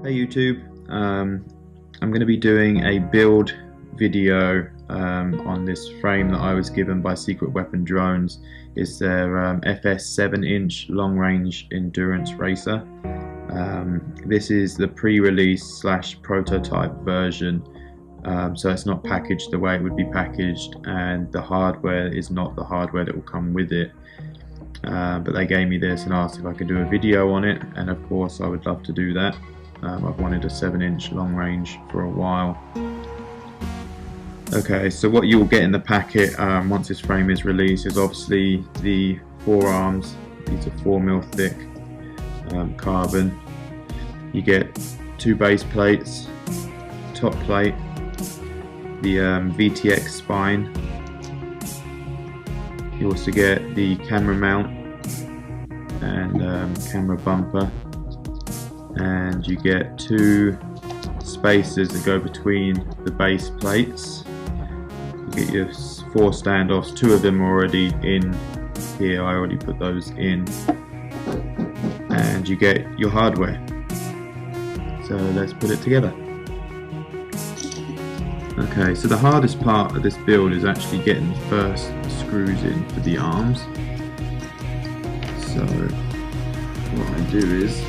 Hey YouTube, I'm going to be doing a build video on this frame that I was given by Secret Weapon Drones. It's their FS7 inch long range endurance racer. This is the pre-release slash prototype version, so it's not packaged the way it would be packaged, and the hardware is not the hardware that will come with it. But they gave me this and asked if I could do a video on it, and of course I would love to do that. I've wanted a 7-inch long range for a while. Okay, so what you'll get in the packet once this frame is released is obviously the forearms. These are 4mm thick carbon. You get 2 base plates, top plate, the VTX spine. You also get the camera mount and camera bumper. And you get 2 spacers that go between the base plates. You get your 4 standoffs, 2 of them are already in here, I already put those in. And you get your hardware. So let's put it together. Okay, so the hardest part of this build is actually getting the first screws in for the arms. So what I do is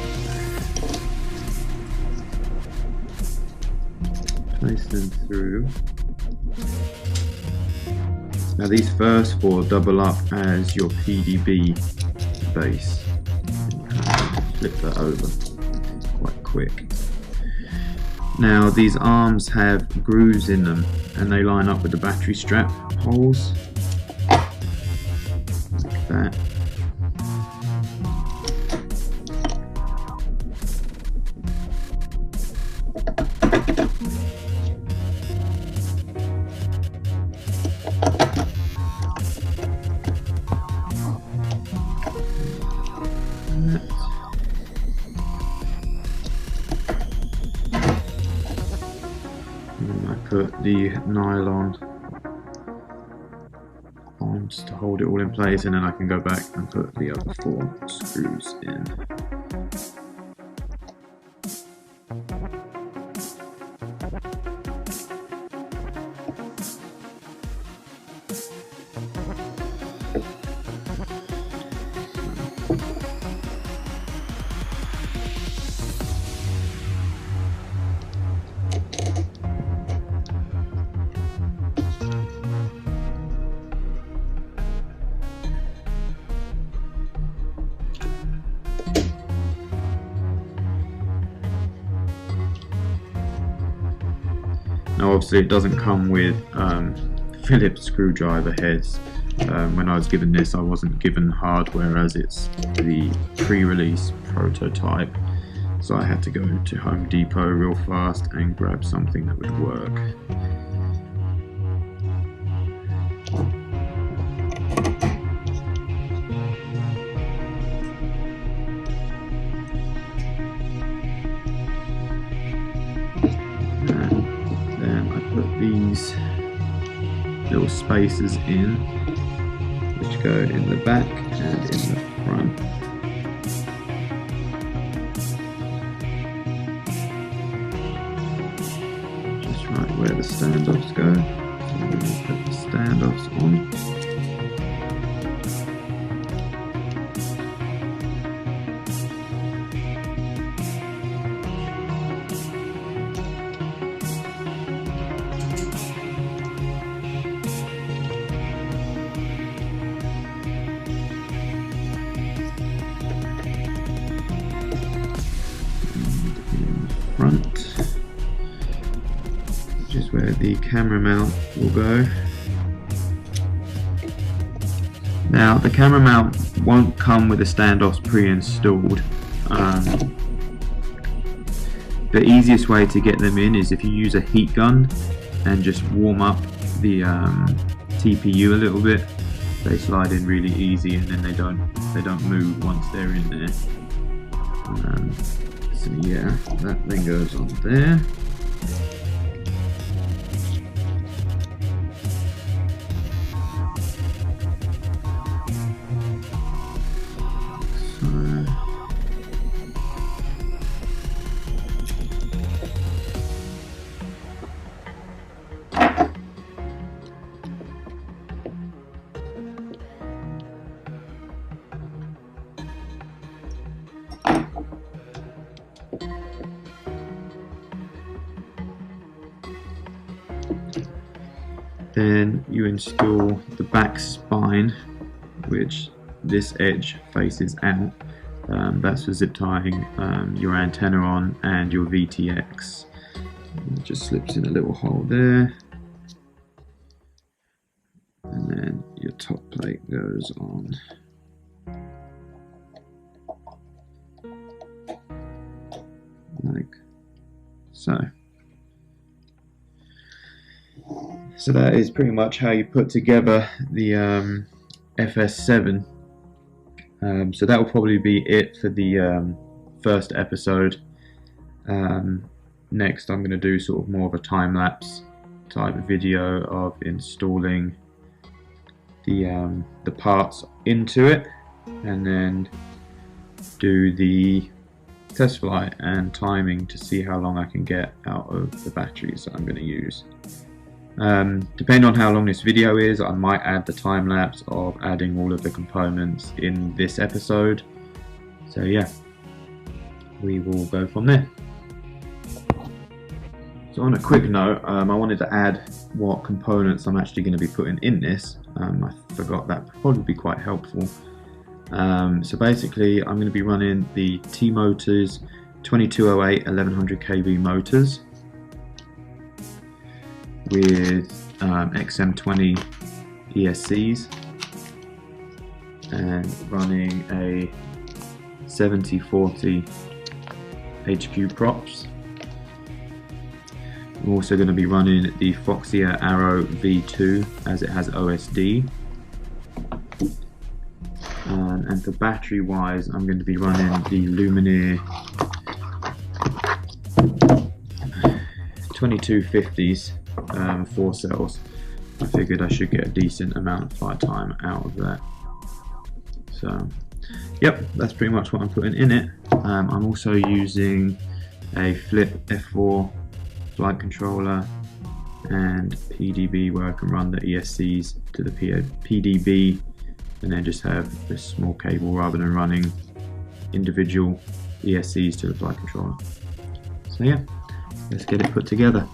place them through. Now these first 4 double up as your PDB base. Flip that over quite quick. Now these arms have grooves in them and they line up with the battery strap holes. Like that. I put the nylon on just to hold it all in place, and then I can go back and put the other 4 screws in. Now obviously it doesn't come with Phillips screwdriver heads. When I was given this, I wasn't given hardware as it's the pre-release prototype, so I had to go to Home Depot real fast and grab something that would work. These little spacers in, which go in the back and in the front. Just right where the standoffs go. So we will put the standoffs on. Front, which is where the camera mount will go. Now the camera mount won't come with the standoffs pre-installed. The easiest way to get them in is if you use a heat gun and just warm up the TPU a little bit. They slide in really easy, and then they don't move once they're in there. So yeah, that then goes on there. So Then you install the back spine, which this edge faces out. That's for zip tying your antenna on and your VTX. It just slips in a little hole there, and then your top plate goes on. Like so. So that is pretty much how you put together the FS7. So that will probably be it for the first episode. Next I'm going to do sort of more of a time-lapse type video of installing the parts into it, and then do the test flight and timing to see how long I can get out of the batteries that I'm going to use. Depending on how long this video is, I might add the time lapse of adding all of the components in this episode. So yeah, we will go from there. So on a quick note, I wanted to add what components I'm actually going to be putting in this. I forgot that would probably be quite helpful. So basically I'm going to be running the T-Motors 2208 1100 kV motors with XM20 ESCs, and running a 7040 HQ props. I'm also going to be running the Foxia Arrow V2 as it has OSD. And for battery wise, I'm going to be running the Luminaire 2250s, 4 cells. I figured I should get a decent amount of flight time out of that. So yep, that's pretty much what I'm putting in it. I'm also using a Flip F4 flight controller and PDB where I can run the ESCs to the PDB and then just have this small cable rather than running individual ESCs to the flight controller. So yeah, let's get it put together.